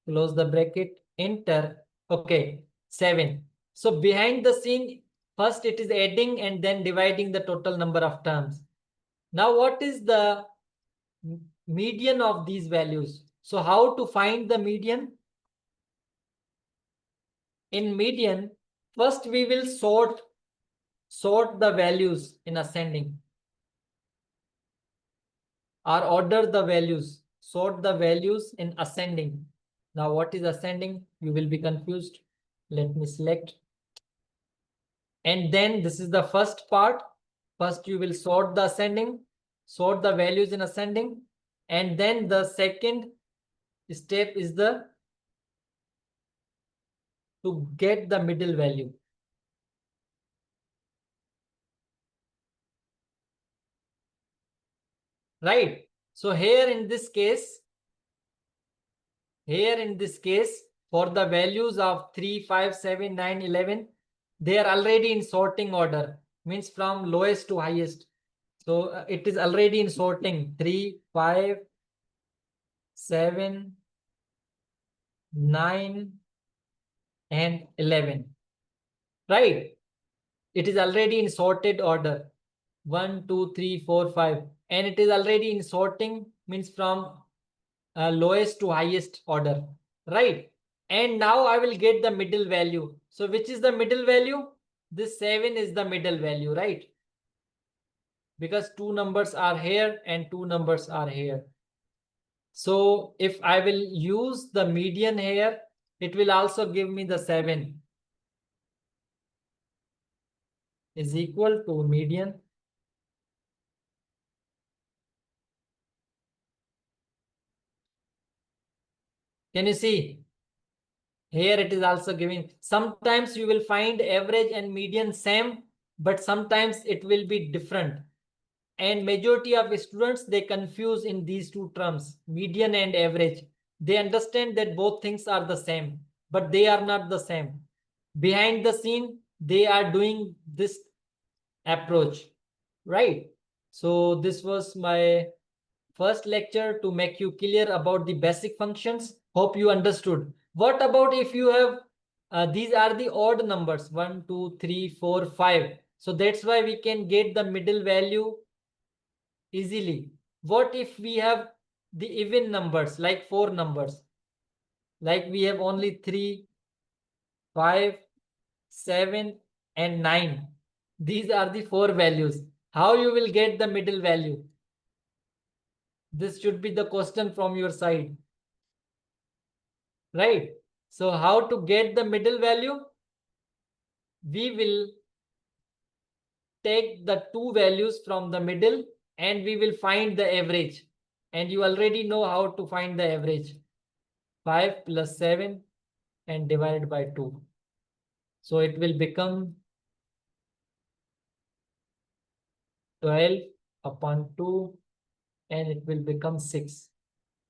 close the bracket, enter. Okay, 7. So behind the scene, first it is adding and then dividing the total number of terms. Now what is the median of these values? So how to find the median? In median, first we will sort the values in ascending, or order the values, sort the values in ascending. Now what is ascending? You will be confused. Let me select. And then this is the first part. First you will sort the ascending, sort the values in ascending. And then the second step is the to get the middle value. Right? So here in this case, for the values of 3, 5, 7, 9, 11, they are already in sorting order, means from lowest to highest. So it is already in sorting 3, 5, 7, 9, and 11. Right? It is already in sorted order. 1, 2, 3, 4, 5. And it is already in sorting, means from lowest to highest order. Right? And now I will get the middle value. So which is the middle value? This 7 is the middle value, right? Because two numbers are here and two numbers are here. So if I will use the median here, it will also give me the 7 is equal to median. Can you see? Here it is also giving. Sometimes you will find average and median same, but sometimes it will be different. And majority of students, they confuse in these two terms, median and average. They understand that both things are the same, but they are not the same. Behind the scene, they are doing this approach, right? So this was my first lecture to make you clear about the basic functions. Hope you understood. What about if you have, these are the odd numbers, 1, 2, 3, 4, 5. So that's why we can get the middle value easily. What if we have the even numbers, like 4 numbers? Like we have only 3, 5, 7, and 9. These are the 4 values. How you will get the middle value? This should be the question from your side. Right? So how to get the middle value? We will take the two values from the middle and we will find the average. And you already know how to find the average. 5 plus 7 and divided by 2. So it will become 12 upon 2 and it will become 6.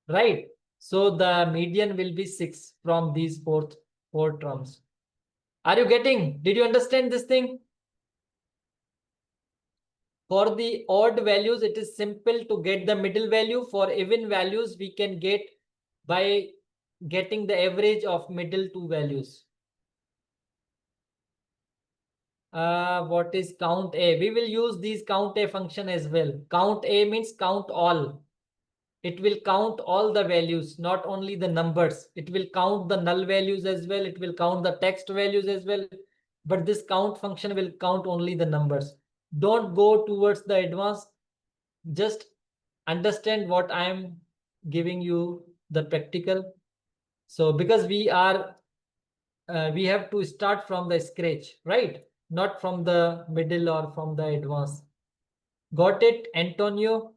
Right? So the median will be 6 from these four terms. Are you getting? Did you understand this thing? For the odd values, it is simple to get the middle value. For even values, we can get by getting the average of middle two values. What is count A? We will use these count A function as well. Count A means count all. It will count all the values, not only the numbers. It will count the null values as well. It will count the text values as well. But this count function will count only the numbers. Don't go towards the advanced. Just understand what I am giving you the practical. So because we are, we have to start from the scratch, right? Not from the middle or from the advanced. Got it, Antonio?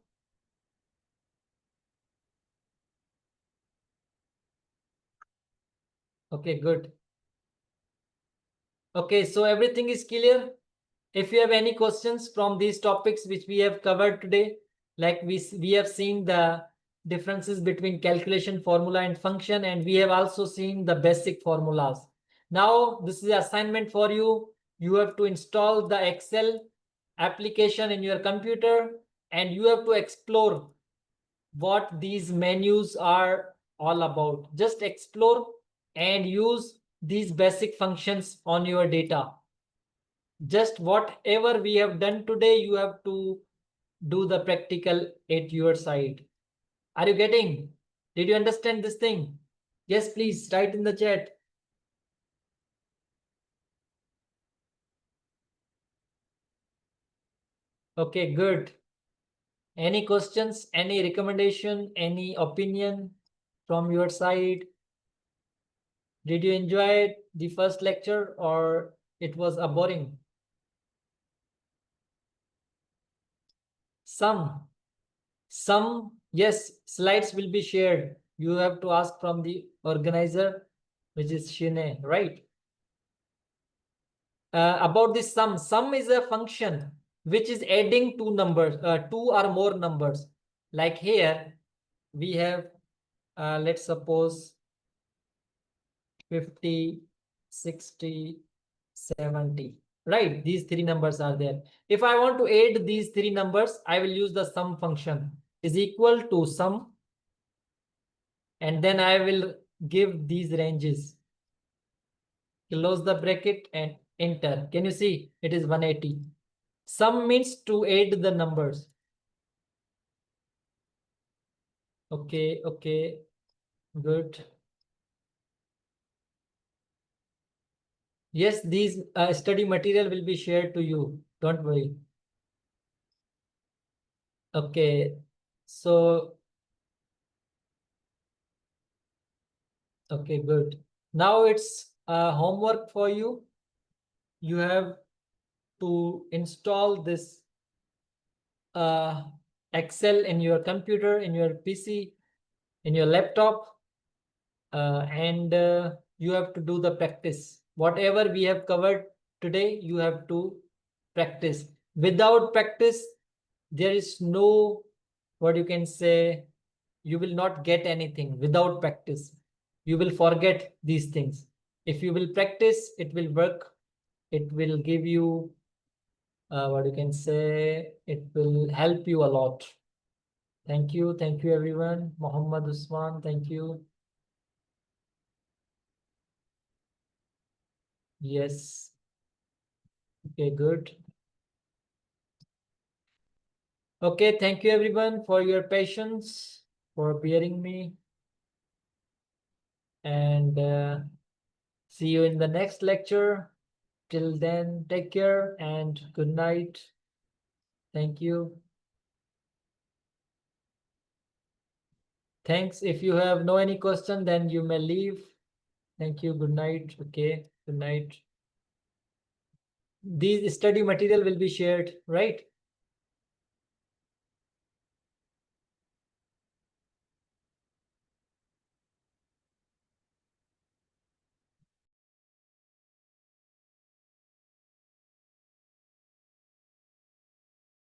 Okay, good. Okay, so everything is clear. If you have any questions from these topics which we have covered today, like we have seen the differences between calculation formula and function, and we have also seen the basic formulas. Now this is the assignment for you. You have to install the Excel application in your computer and you have to explore what these menus are all about. Just explore and use these basic functions on your data. Just whatever we have done today, you have to do the practical at your side. Are you getting? Did you understand this thing? Yes, please write in the chat. Okay, good. Any questions, any recommendation, any opinion from your side? Did you enjoy the first lecture or it was a boring? Some, yes, slides will be shared. You have to ask from the organizer, which is Shine, right? About the sum. Sum is a function which is adding two numbers, two or more numbers. Like here, we have, let's suppose 50, 60, 70, right? These three numbers are there. If I want to add these three numbers, I will use the sum function is equal to sum, and then I will give these ranges. Close the bracket and enter. Can you see? It is 180. Sum means to add the numbers. Okay, okay, good. Yes, these study material will be shared to you. Don't worry. Okay, so, okay, good. Now it's homework for you. You have to install this Excel in your computer, in your PC, in your laptop, and you have to do the practice. Whatever we have covered today, you have to practice. Without practice, there is no, what you can say, you will not get anything without practice. You will forget these things. If you will practice, it will work. It will give you, what you can say, it will help you a lot. Thank you. Thank you, everyone. Muhammad Usman, thank you. Yes. Okay, good. Okay, thank you everyone for your patience, for bearing me, and see you in the next lecture. Till then, take care and good night. Thank you. Thanks. If you have no any question, then you may leave. Thank you. Good night. Okay, good night. These study material will be shared, right?